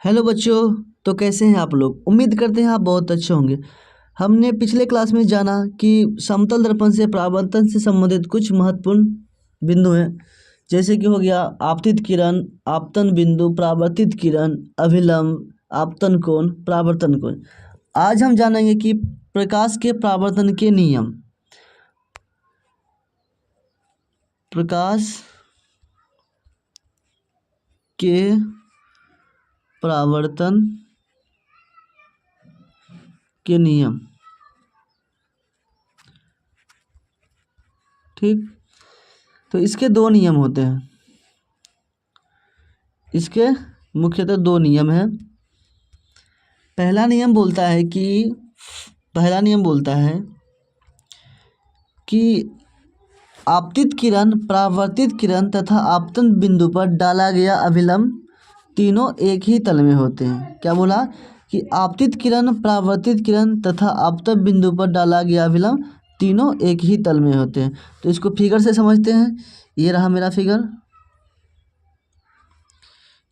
Hello बच्चों। तो कैसे हैं आप लोग? उम्मीद करते हैं आप बहुत अच्छे होंगे। हमने पिछले क्लास में जाना कि समतल दर्पण से परावर्तन से संबंधित कुछ महत्वपूर्ण बिंदु हैं, जैसे कि हो गया आपतित किरण, आपतन बिंदु, परावर्तित किरण, अभिलंब, आपतन कोण, परावर्तन कोण। आज हम जानेंगे कि प्रकाश के परावर्तन के नियम। प्रकाश के परावर्तन के नियम। ठीक, तो इसके दो नियम होते हैं। इसके मुख्यतः दो नियम हैं। पहला नियम बोलता है कि आपतित किरण, परावर्तित किरण तथा आपतन बिंदु पर डाला गया अभिलंब तीनों एक ही तल में होते हैं। क्या बोला? कि आपतित किरण, परावर्तित किरण तथा आपतन बिंदु पर डाला गया अभिलंब तीनों एक ही तल में होते हैं। तो इसको फिगर से समझते हैं। ये रहा मेरा फिगर।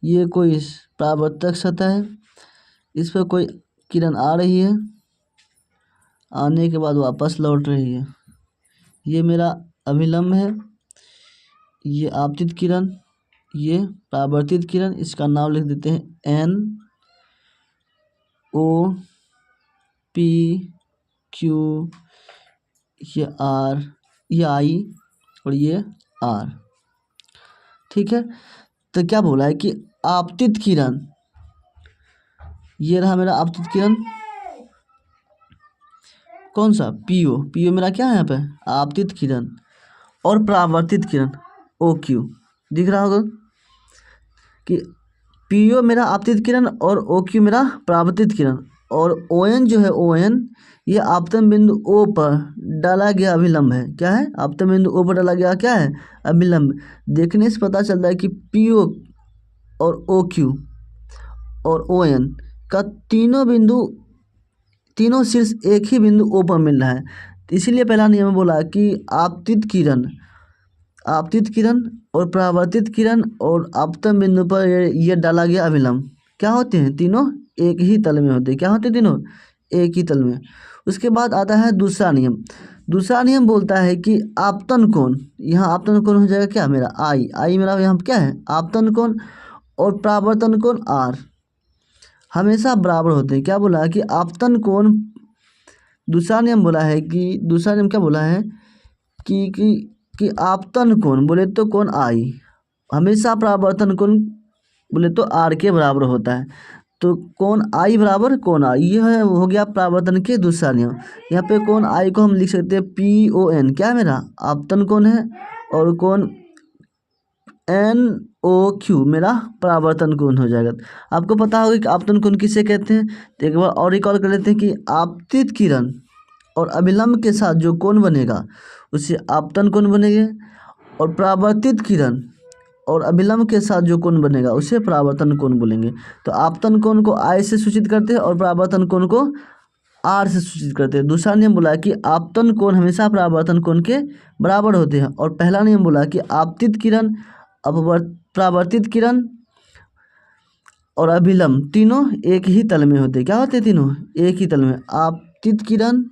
ये कोई परावर्तक सतह है, इस पर कोई किरण आ रही है, आने के बाद वापस लौट रही है। ये मेरा अभिलंब है, ये आपतित किरण, ये परावर्तित किरण। इसका नाम लिख देते हैं N O P Q, ये R, ये I और ये R। ठीक है। तो क्या बोला है कि आपतित किरण, ये रहा मेरा आपतित किरण, कौन सा? पीओ मेरा क्या है यहाँ पे? आपतित किरण। और परावर्तित किरण OQ दिख रहा होगा कि पीओ मेरा आपतित किरण और OQ मेरा परावर्तित किरण। और ON जो है, ON ये आपतन बिंदु O पर डाला गया अभिलंब है। क्या है? आपतन बिंदु O पर डाला गया क्या है? अभिलंब। देखने से पता चलता है कि PO और OQ और ON का तीनों शीर्ष एक ही बिंदु O पर मिल रहा है। इसीलिए पहला नियम बोला कि आपतित किरण और परावर्तित किरण और आपतन बिंदु पर ये डाला गया अभिलंब क्या होते हैं? तीनों एक ही तल में होते हैं। क्या होते हैं? तीनों एक ही तल में। उसके बाद आता है दूसरा नियम। दूसरा नियम बोलता है कि आपतन कोण, यहाँ आपतन कोण हो जाएगा क्या? मेरा आई मेरा यहाँ क्या है? आपतन कोण। और परावर्तन कोण R हमेशा बराबर होते हैं। क्या बोला? कि आपतन कोण, दूसरा नियम क्या बोला है कि आपतन कोण बोले तो कोण I हमेशा परावर्तन कोण बोले तो R के बराबर होता है। तो कोण I बराबर कोण R, यह हो गया परावर्तन के दूसरा नियम। यहाँ पे कोण I को हम लिख सकते हैं PON, क्या है मेरा? आपतन कोण है। और कोण NOQ मेरा परावर्तन कोण हो जाएगा। आपको पता होगा कि आपतन कोण किसे कहते हैं। तो एक बार और रिकॉल कर लेते हैं कि आपतित किरण और अभिलंब के साथ जो कोण बनेगा उसे आपतन कोण बनेगा, और परावर्तित किरण और अभिलंब के साथ जो कोण बनेगा उसे परावर्तन कोण बोलेंगे। तो आपतन कोण को I से सूचित करते हैं और परावर्तन कोण को R से सूचित करते हैं। दूसरा नियम बोला कि आपतन कोण हमेशा परावर्तन कोण के बराबर होते हैं। और पहला नियम बोला कि आपतित किरण, परावर्तित किरण और अभिलंब तीनों एक ही तल में होते हैं। क्या होते हैं? तीनों एक ही तल में। आपतित किरण,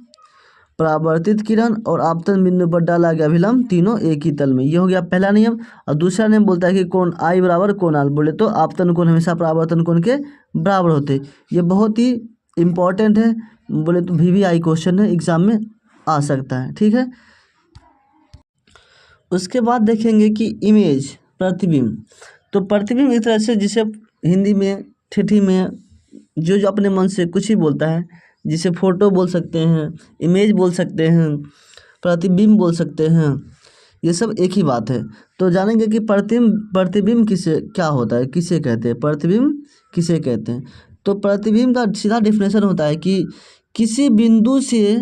परावर्तित किरण और आपतन बिंदु पर डाला गया अभिलंब तीनों एक ही तल में। ये हो गया पहला नियम। और दूसरा नियम बोलता है कि कोण I बराबर कोण R बोले तो आपतन कोण हमेशा परावर्तन कोण के बराबर होते हैं। ये बहुत ही इम्पोर्टेंट है, बोले तो VVI क्वेश्चन है, एग्जाम में आ सकता है। ठीक है। उसके बाद देखेंगे कि इमेज, प्रतिबिंब। तो प्रतिबिंब एक तरह से जिसे हिंदी में, ठेठी में जो अपने मन से कुछ ही बोलता है, जिसे फोटो बोल सकते हैं, इमेज बोल सकते हैं, प्रतिबिंब बोल सकते हैं, ये सब एक ही बात है। तो जानेंगे कि प्रतिबिंब किसे क्या होता है, किसे कहते हैं, प्रतिबिंब किसे कहते हैं। तो प्रतिबिंब का सीधा डेफिनेशन होता है कि किसी बिंदु से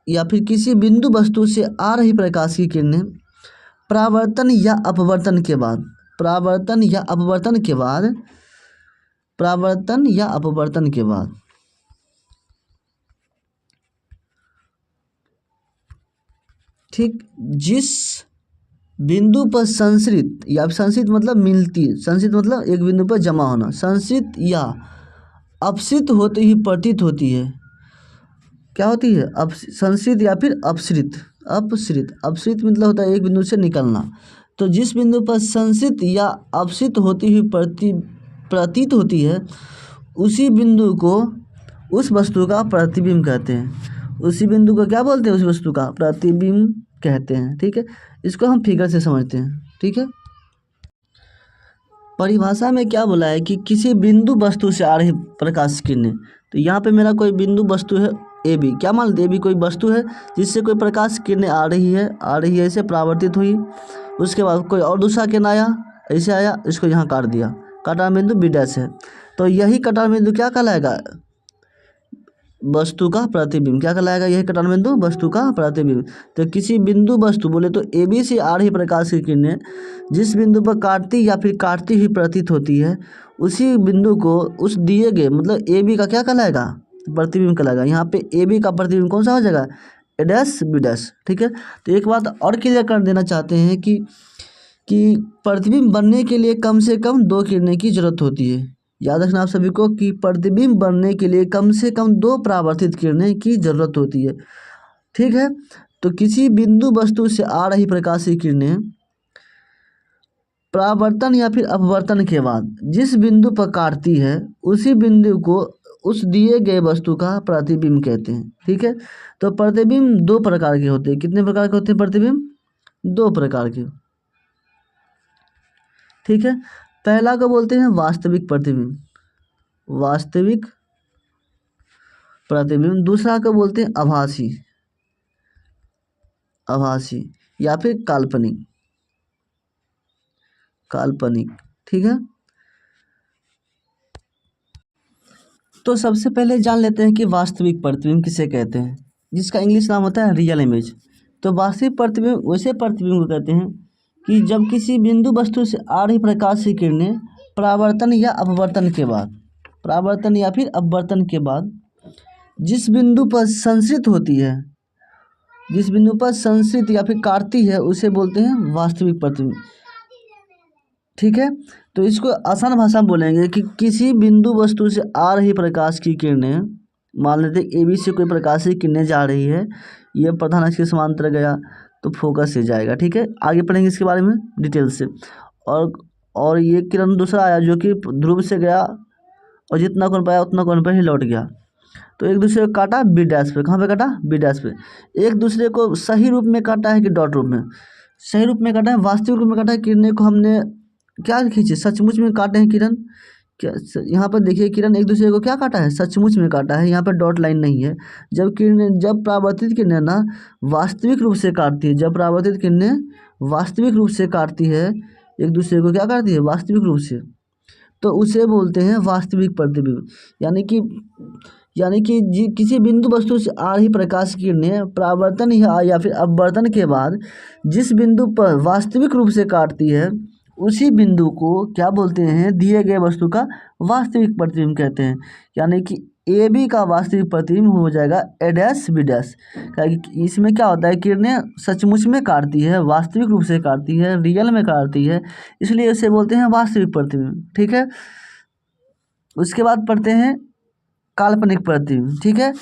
या फिर किसी बिंदु वस्तु से आ रही प्रकाश की किरणें परावर्तन या अपवर्तन के बाद ठीक जिस बिंदु पर संसरित या संसरित मतलब मिलती, संसरित मतलब एक बिंदु पर जमा होना, संसरित या अपसरित होते ही प्रतीत होती है। क्या होती है? संसरित या फिर अपसरित। अपसरित, अपसरित मतलब होता है एक बिंदु से निकलना। तो जिस बिंदु पर संसरित या अपसरित होती हुई प्रतीत होती है उसी बिंदु को उस वस्तु का प्रतिबिंब कहते हैं। उसी बिंदु को क्या बोलते हैं? उस वस्तु का प्रतिबिंब कहते हैं। ठीक है, इसको हम फिगर से समझते हैं। ठीक है, परिभाषा में क्या बोला है कि किसी बिंदु वस्तु से आ रही प्रकाश किरणें। तो यहाँ पे मेरा कोई बिंदु वस्तु है ए बी, क्या मान लेते ए बी कोई वस्तु है जिससे कोई प्रकाश किरणें आ रही है ऐसे परावर्तित हुई। उसके बाद कोई और दूसरा किरण आया, ऐसे आया, इसको यहाँ काट दिया, कटा बिंदु बी डैश है। तो यही कटा बिंदु क्या कहलाएगा? वस्तु का प्रतिबिंब। क्या कहलाएगा? यही कटान बिंदु वस्तु का प्रतिबिंब। तो किसी बिंदु वस्तु बोले तो ए बी से आ रही प्रकाश की किरणें जिस बिंदु पर काटती या फिर काटती हुई प्रतीत होती है उसी बिंदु को उस दिए गए मतलब ए बी का क्या कहलाएगा? प्रतिबिंब कहलाएगा। यहाँ पे ए बी का प्रतिबिंब कौन सा हो जाएगा? ए डैश बी डैश। ठीक है, तो एक बात और क्लियर कर देना चाहते हैं कि प्रतिबिंब बनने के लिए कम से कम 2 किरणें की जरूरत होती है। याद रखना आप सभी को कि प्रतिबिंब बनने के लिए कम से कम 2 परावर्तित किरणें की जरूरत होती है। ठीक है, तो किसी बिंदु वस्तु से आ रही प्रकाश की किरणें परावर्तन या फिर अपवर्तन के बाद जिस बिंदु पर काटती है उसी बिंदु को उस दिए गए वस्तु का प्रतिबिंब कहते हैं। ठीक है, तो प्रतिबिंब 2 प्रकार के होते हैं। कितने प्रकार के होते हैं प्रतिबिंब? 2 प्रकार के। ठीक है, पहला को बोलते हैं वास्तविक प्रतिबिंब, वास्तविक प्रतिबिंब। दूसरा को बोलते हैं आभासी, आभासी या फिर काल्पनिक, काल्पनिक। ठीक है, तो सबसे पहले जान लेते हैं कि वास्तविक प्रतिबिंब किसे कहते हैं, जिसका इंग्लिश नाम होता है रियल इमेज। तो वास्तविक प्रतिबिंब वैसे प्रतिबिंब को कहते हैं कि जब किसी बिंदु वस्तु से आ रही प्रकाश की किरणें परावर्तन या अपवर्तन के बाद, परावर्तन या फिर अपवर्तन के बाद जिस बिंदु पर संसरित होती है, जिस बिंदु पर संसरित या फिर काटती है उसे बोलते हैं वास्तविक प्रतिबिंब। ठीक है, तो इसको आसान भाषा में बोलेंगे कि किसी बिंदु वस्तु से आ रही प्रकाश की किरणें, मान लेते ए बी से कोई प्रकाश की किरणें जा रही है, ये प्रधान अक्ष के समांतर गया तो फोकस से जाएगा। ठीक है, आगे पढ़ेंगे इसके बारे में डिटेल से। और ये किरण दूसरा आया जो कि ध्रुव से गया और जितना कोण पाया उतना कोण पर ही लौट गया, तो एक दूसरे को काटा बी डैश पे। कहाँ पे काटा? बी डैश पे। एक दूसरे को सही रूप में काटा है कि डॉट रूप में? सही रूप में काटा है, वास्तविक रूप में काटा है। किरणें को हमने क्या खींचे? सचमुच में काटे हैं किरण। क्या यहाँ पर देखिए, किरण एक दूसरे को क्या काटा है? सचमुच में काटा है। यहाँ पर डॉट लाइन नहीं है। जब किरणें, जब परावर्तित किरणें ना वास्तविक रूप से काटती है, जब परावर्तित किरणें वास्तविक रूप से काटती है, एक दूसरे को क्या काटती है? वास्तविक रूप से, तो उसे बोलते हैं वास्तविक प्रतिबिंब। यानी कि किसी बिंदु वस्तु से आ रही प्रकाश की किरणें परावर्तन या फिर अपवर्तन के बाद जिस बिंदु पर वास्तविक रूप से काटती है उसी बिंदु को क्या बोलते हैं? दिए गए वस्तु का वास्तविक प्रतिबिंब कहते हैं। यानी कि ए बी का वास्तविक प्रतिबिंब हो जाएगा ए डैश बी डैश। इसमें क्या होता है? किरणें सचमुच में काटती है, वास्तविक रूप से काटती है, रियल में काटती है, इसलिए इसे बोलते हैं वास्तविक प्रतिबिंब। ठीक है, उसके बाद पढ़ते हैं काल्पनिक प्रतिबिंब। ठीक है,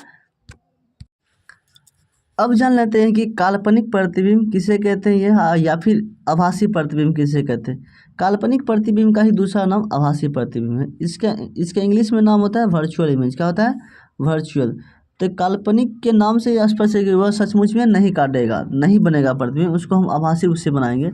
अब जान लेते हैं कि काल्पनिक प्रतिबिंब किसे कहते हैं या फिर आभासी प्रतिबिंब किसे कहते हैं। काल्पनिक प्रतिबिंब का ही दूसरा नाम आभासी प्रतिबिंब है। इसका इंग्लिश में नाम होता है वर्चुअल इमेज। क्या होता है? वर्चुअल। तो काल्पनिक के नाम से स्पष्ट है कि वह सचमुच में नहीं काटेगा, नहीं बनेगा प्रतिबिंब, उसको हम आभासी रूप से बनाएंगे।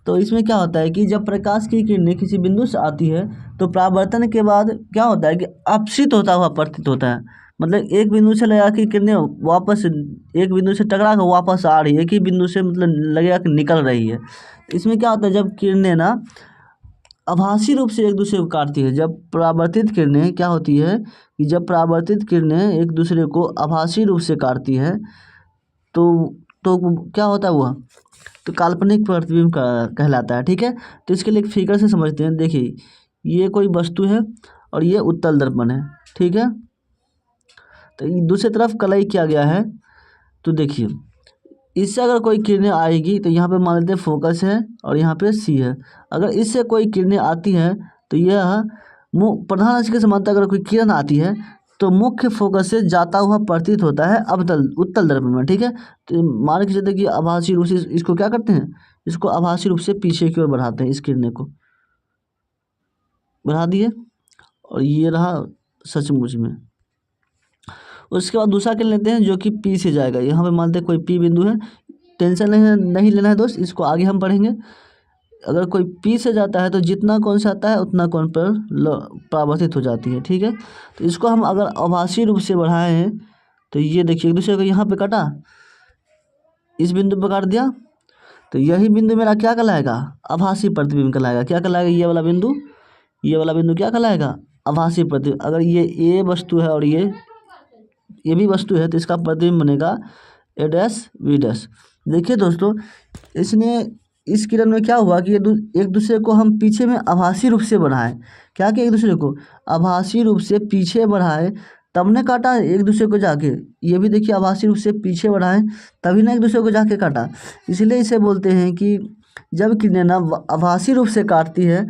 तो इसमें क्या होता है कि जब प्रकाश की किरणें किसी बिंदु से आती है तो परावर्तन के बाद क्या होता है कि अपसरित होता हुआ प्रतीत होता है। मतलब एक बिंदु से लगा कि किरणें वापस एक बिंदु से टकरा कर वापस आ रही है, एक ही बिंदु से मतलब लगेगा कि निकल रही है। इसमें क्या होता है? जब किरणें ना आभासी रूप से एक दूसरे को काटती है, जब परावर्तित किरणें क्या होती है कि जब परावर्तित किरणें एक दूसरे को आभासी रूप से काटती है तो क्या होता है? वह तो काल्पनिक प्रतिबिंब कहलाता है। ठीक है, तो इसके लिए एक फिगर से समझते हैं। देखिए, ये कोई वस्तु है और ये उत्तल दर्पण है। ठीक है, तो दूसरी तरफ कलई किया गया है। तो देखिए, इससे अगर कोई किरणें आएगी तो यहाँ पे मान लेते हैं फोकस है और यहाँ पे सी है। अगर इससे कोई किरणें आती हैं तो यह प्रधान अक्ष के समांतर अगर कोई किरण आती है तो मुख्य फोकस से जाता हुआ प्रतीत होता है अवतल उत्तल दर्पण में। ठीक है, तो मान के चलते कि आभासी रूप से इसको क्या करते हैं, इसको आभासी रूप से पीछे की ओर बढ़ाते हैं, इस किरणें को बढ़ा दिए और ये रहा सचमुच में। उसके बाद दूसरा किरण लेते हैं जो कि पी से जाएगा। यहाँ पे मानते हैं कोई पी बिंदु है, टेंशन नहीं लेना है दोस्त, इसको आगे हम पढ़ेंगे। अगर कोई पी से जाता है तो जितना कौन सा आता है उतना कौन पर परावर्तित हो जाती है। ठीक है, तो इसको हम अगर आभासी रूप से बढ़ाए हैं तो ये देखिए एक दूसरे को यहाँ पे काटा, इस बिंदु पर काट दिया तो यही बिंदु मेरा क्या कहलाएगा, आभासी प्रतिबिंब कहलाएगा। क्या कहलाएगा, ये वाला बिंदु, ये वाला बिंदु क्या कहलाएगा, आभासी प्रतिबिंब। अगर ये वस्तु है और ये भी वस्तु है तो इसका प्रतिबिंब बनेगा ए डैश बी डैश। देखिए दोस्तों, इसने इस किरण में क्या हुआ कि एक दूसरे को हम पीछे में आभासी रूप से बढ़ाएं। क्या कि एक दूसरे को आभासी रूप से पीछे बढ़ाएं तब ने काटा एक दूसरे को जाके। ये भी देखिए आभासी रूप से पीछे बढ़ाएं तभी ना एक दूसरे को जाके काटा। इसलिए इसे बोलते हैं कि जब किरणें ना आभासी रूप से काटती है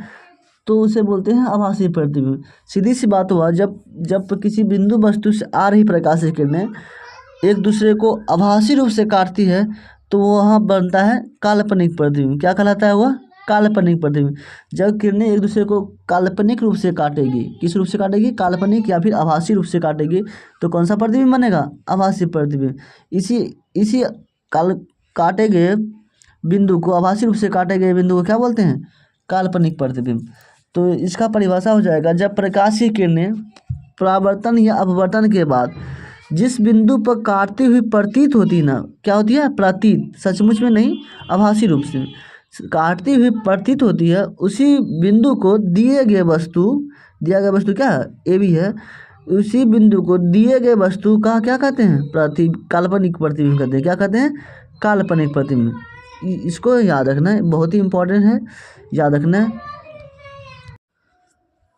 तो उसे बोलते हैं आभासी प्रतिबिंब। सीधी सी बात हुआ, जब किसी बिंदु वस्तु से आ रही प्रकाश की किरणें एक दूसरे को आभासी रूप से काटती है तो वहाँ बनता है काल्पनिक प्रतिबिंब। क्या कहलाता है वह, काल्पनिक प्रतिबिंब। जब किरणें एक दूसरे को काल्पनिक रूप से काटेगी, किस रूप से काटेगी, काल्पनिक या फिर आभासी रूप से काटेगी तो कौन सा प्रतिबिंब बनेगा, आभासी प्रतिबिंब। इसी काटे गए बिंदु को, आभासी रूप से काटे गए बिंदु को क्या बोलते हैं, काल्पनिक प्रतिबिंब। तो इसका परिभाषा हो जाएगा, जब प्रकाश की किरणें परावर्तन या अपवर्तन के बाद जिस बिंदु पर काटती हुई प्रतीत होती ना, क्या होती है, प्रतीत, सचमुच में नहीं, आभासी रूप से काटती हुई प्रतीत होती है, उसी बिंदु को दिया गया वस्तु क्या है, ए बी है, उसी बिंदु को दिए गए वस्तु का क्या कहते हैं, काल्पनिक प्रतिबिंब कहते हैं। क्या कहते हैं, काल्पनिक प्रतिबिंब। इसको याद रखना है, बहुत ही इंपॉर्टेंट है, याद रखना है।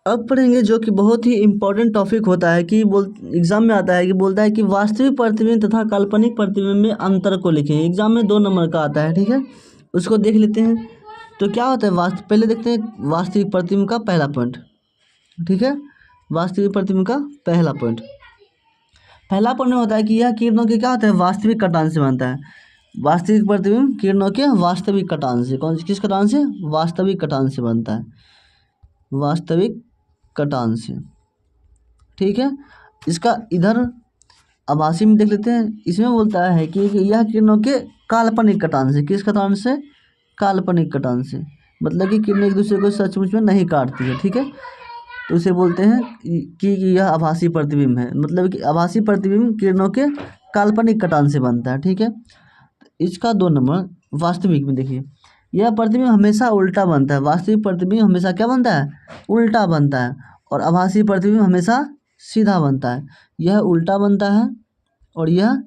अब पढ़ेंगे जो कि बहुत ही इम्पोर्टेंट टॉपिक होता है कि एग्जाम में आता है कि बोलता है कि वास्तविक प्रतिबिंब तथा काल्पनिक प्रतिबिंब में अंतर को लिखें। एग्जाम में 2 नंबर का आता है। ठीक है, उसको देख लेते हैं। तो क्या होता है, पहले देखते हैं वास्तविक प्रतिबिंब का पहला पॉइंट। ठीक है, वास्तविक प्रतिबिंब का पहला पॉइंट में होता है कि यह किरणों के क्या होता है, वास्तविक कटान से बनता है। वास्तविक प्रतिबिंब किरणों के वास्तविक कटान से, किस कटान से, वास्तविक कटान से बनता है, वास्तविक कटान से। ठीक है, इसका इधर आभासी में देख लेते हैं। इसमें बोलता है कि यह किरणों के काल्पनिक कटान से, किस कटान से, काल्पनिक कटान से, मतलब कि किरणें एक दूसरे को सचमुच में नहीं काटती है। ठीक है, तो उसे बोलते हैं कि यह आभासी प्रतिबिंब है, मतलब कि आभासी प्रतिबिंब किरणों के काल्पनिक कटान से बनता है। ठीक है, इसका 2 नंबर वास्तविक में देखिए, यह प्रतिबिंब हमेशा उल्टा बनता है। वास्तविक प्रतिबिंब हमेशा क्या बनता है, उल्टा बनता है, और आभासी प्रतिबिंब हमेशा सीधा बनता है। यह उल्टा बनता है और यह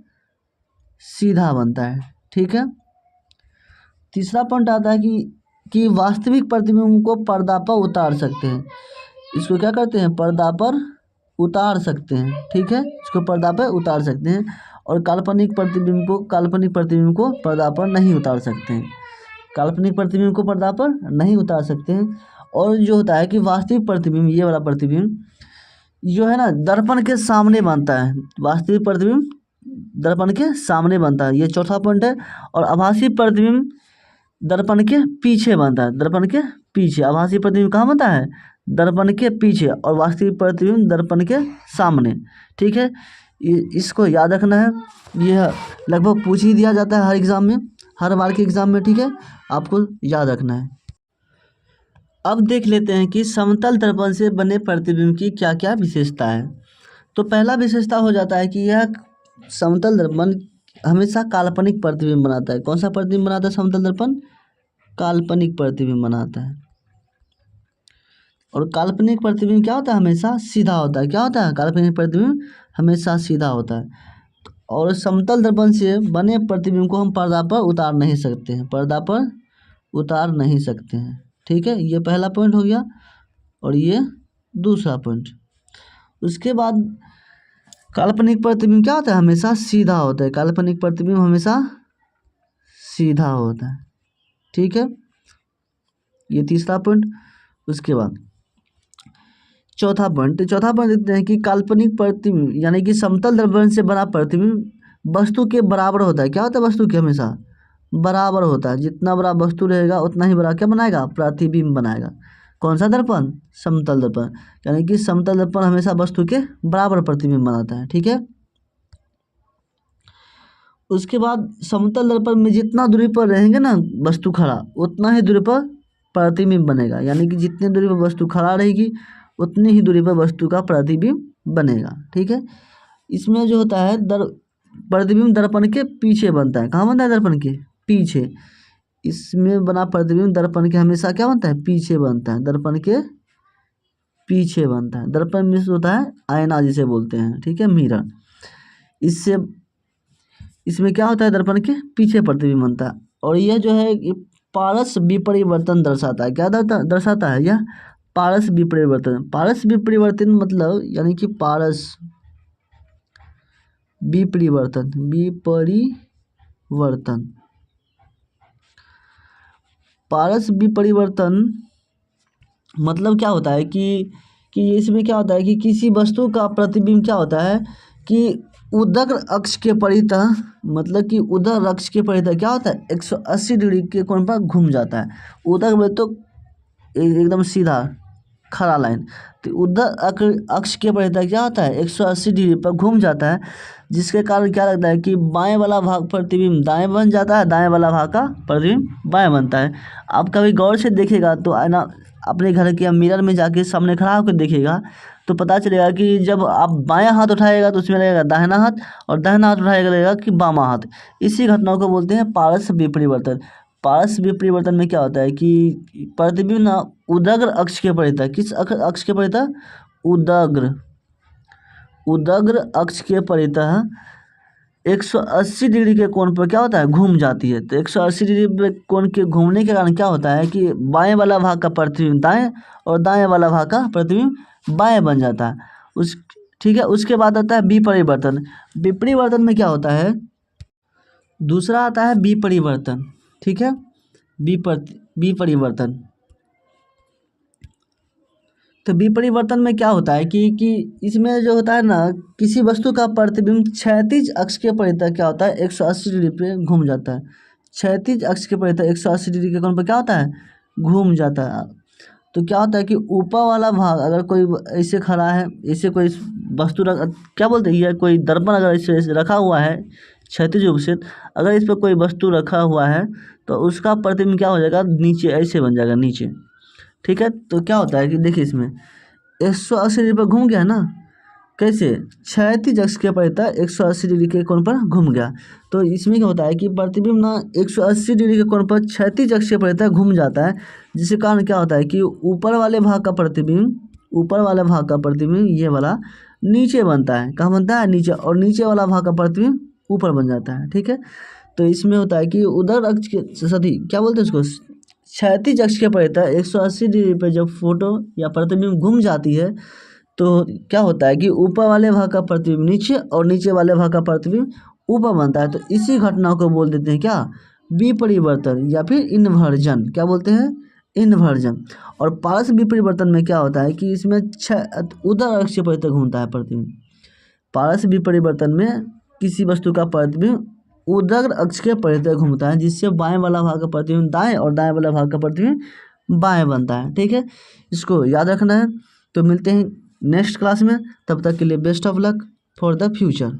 सीधा बनता है। ठीक है, तीसरा पॉइंट आता है कि वास्तविक प्रतिबिंब को पर्दा पर उतार सकते हैं। इसको क्या करते हैं, पर्दा पर उतार सकते हैं। ठीक है, इसको पर्दा पर उतार सकते हैं, और काल्पनिक प्रतिबिंब को पर्दा पर नहीं उतार सकते हैं। काल्पनिक प्रतिबिंब को पर्दा पर नहीं उतार सकते हैं। और जो होता है कि वास्तविक प्रतिबिंब, ये वाला प्रतिबिंब जो है ना, दर्पण के सामने बनता है। वास्तविक प्रतिबिंब दर्पण के सामने बनता है, ये चौथा पॉइंट है। और आभासी प्रतिबिंब दर्पण के पीछे बनता है, दर्पण के पीछे। आभासी प्रतिबिंब कहाँ बनता है, दर्पण के पीछे, और वास्तविक प्रतिबिंब दर्पण के सामने। ठीक है, इसको याद रखना है, यह लगभग पूछ ही दिया जाता है हर एग्ज़ाम में, हर बार के एग्ज़ाम में। ठीक है, आपको याद रखना है। अब देख लेते हैं कि समतल दर्पण से बने प्रतिबिंब की क्या क्या विशेषता है। तो पहला विशेषता हो जाता है कि यह समतल दर्पण हमेशा काल्पनिक प्रतिबिंब बनाता है। कौन सा प्रतिबिंब बनाता है समतल दर्पण, काल्पनिक प्रतिबिंब बनाता है। और काल्पनिक प्रतिबिंब क्या होता है, हमेशा सीधा होता है। क्या होता है, काल्पनिक प्रतिबिंब हमेशा सीधा होता है। और समतल दर्पण से बने प्रतिबिंब को हम पर्दा पर उतार नहीं सकते हैं, पर्दा पर उतार नहीं सकते हैं। ठीक है, ये पहला पॉइंट हो गया, और ये दूसरा पॉइंट। उसके बाद काल्पनिक प्रतिबिंब क्या होता है, हमेशा सीधा होता है। काल्पनिक प्रतिबिंब हमेशा सीधा होता है। ठीक है, ये तीसरा पॉइंट। उसके बाद चौथा पॉइंट देखते हैं कि काल्पनिक प्रतिबिंब यानी कि समतल दर्पण से बना प्रतिबिंब वस्तु के बराबर होता है। क्या होता है? वस्तु के हमेशा बराबर होता है। जितना बड़ा वस्तु रहेगा उतना ही बड़ा क्या बनाएगा? प्रतिबिंब बनाएगा। कौन सा दर्पण? समतल दर्पण। यानी कि समतल दर्पण हमेशा वस्तु के बराबर प्रतिबिंब बनाता है। ठीक है, उसके बाद समतल दर्पण में जितना दूरी पर रहेंगे ना वस्तु खड़ा, उतना ही दूरी पर प्रतिबिंब बनेगा। यानी कि जितनी दूरी पर वस्तु खड़ा रहेगी उतनी ही दूरी पर वस्तु का प्रतिबिंब बनेगा। ठीक है, इसमें जो होता है प्रतिबिंब दर्पण के पीछे बनता है। कहाँ बनता है? दर्पण के पीछे। इसमें बना प्रतिबिंब दर्पण के हमेशा क्या बनता है? पीछे बनता है। दर्पण के पीछे बनता है। दर्पण में होता है आईना जिसे बोलते हैं। ठीक है, मिरर। इससे इसमें क्या होता है? दर्पण के पीछे प्रतिबिंब बनता है। और यह जो है पारस विपरिवर्तन दर्शाता है। क्या दर्शाता है? यह पारस विपरिवर्तन। पारस विपरिवर्तन मतलब यानी कि पारस विपरिवर्तन पारस विपरिवर्तन मतलब क्या होता है कि इसमें क्या होता है कि किसी वस्तु का प्रतिबिंब क्या होता है कि उदग्र अक्ष के परितः, मतलब कि उदग्र अक्ष के परितः क्या होता है? 180 डिग्री के कोण पर घूम जाता है। उदग्र तो एकदम सीधा खड़ा लाइन, तो उदग्र अक्ष के परितः क्या होता है? 180 डिग्री पर घूम जाता है, जिसके कारण क्या लगता है कि बाएं वाला भाग प्रतिबिंब दाएं बन जाता है, दाएं वाला भाग का प्रतिबिंब बाएं बनता है। आप कभी गौर से देखेगा तो आईना अपने घर के मिरर में जाके सामने खड़ा होकर देखेगा तो पता चलेगा कि जब आप बायां हाथ उठाएगा तो उसमें लगेगा दाहिना हाथ, और दाहिना हाथ उठाएगा लगेगा कि बामा हाथ। इसी घटना को बोलते हैं पारस विपरिवर्तन। पारस विपरिवर्तन में क्या होता है कि प्रतिबिंब ना उदग्र अक्ष के परितः, किस अक्ष के परितः? उदग्र अक्ष के परितः 180 डिग्री के कोण पर क्या होता है? घूम जाती है। तो 180 डिग्री पे कोण के घूमने के कारण क्या होता है कि बाएं वाला भाग का प्रतिबिंब दाएं और दाएं वाला भाग का प्रतिबिंब बाएं बन जाता है। ठीक है, उसके बाद आता है विपरिवर्तन। विपरिवर्तन में क्या होता है? दूसरा आता है विपरिवर्तन। ठीक है, विपरिवर्तन। तो विपरिवर्तन में क्या होता है कि इसमें जो होता है ना, किसी वस्तु का प्रतिबिंब क्षैतिज अक्ष के परितः क्या होता है? 180 डिग्री पे घूम जाता है। क्षैतिज अक्ष के परितः 180 डिग्री के कोण पर क्या होता है? घूम जाता है। तो क्या होता है कि ऊपर वाला भाग अगर कोई ऐसे खड़ा है, ऐसे कोई वस्तु क्या बोलते हैं, ये कोई दर्पण अगर ऐसे रखा हुआ है क्षैतिज रूप से, अगर इस पर कोई वस्तु रखा हुआ है तो उसका प्रतिबिंब क्या हो जाएगा? नीचे ऐसे बन जाएगा, नीचे। ठीक है, तो क्या होता है कि देखिए इसमें 180 डिग्री पर घूम गया ना, कैसे? क्षैतिज अक्ष के परितः 180 डिग्री के कोण पर घूम गया। तो इसमें क्या होता है कि प्रतिबिंब ना 180 डिग्री के कोण पर क्षैतिज अक्ष के परितः घूम जाता है, जिसके कारण क्या होता है कि ऊपर वाले भाग का प्रतिबिंब ये वाला नीचे बनता है। कहाँ बनता है? नीचे। और नीचे वाला भाग का प्रतिबिंब ऊपर बन जाता है। ठीक है, तो इसमें होता है कि उदर अक्ष के सदी क्या बोलते हैं उसको? क्षैतिज अक्ष के परितः 180 डिग्री पे जब फोटो या प्रतिबिंब घूम जाती है तो क्या होता है कि ऊपर वाले भाग का प्रतिबिंब नीचे और नीचे वाले भाग का प्रतिबिंब ऊपर बनता है। तो इसी घटना को बोल देते हैं क्या? विपरिवर्तन या फिर इन्वर्जन। क्या बोलते हैं? इन्वर्जन। और पारस विपरिवर्तन में क्या होता है कि इसमें उदर अक्ष के परितः घूमता है प्रतिबिंब। पारस विपरिवर्तन में किसी वस्तु का प्रतिबिंब उदग्र अक्ष के परितः घूमता है, जिससे बाएं वाला भाग का प्रतिबिंब दाएं और दाएं वाला भाग का प्रतिबिंब बाएं बनता है। ठीक है, इसको याद रखना है। तो मिलते हैं नेक्स्ट क्लास में, तब तक के लिए best of luck for the future.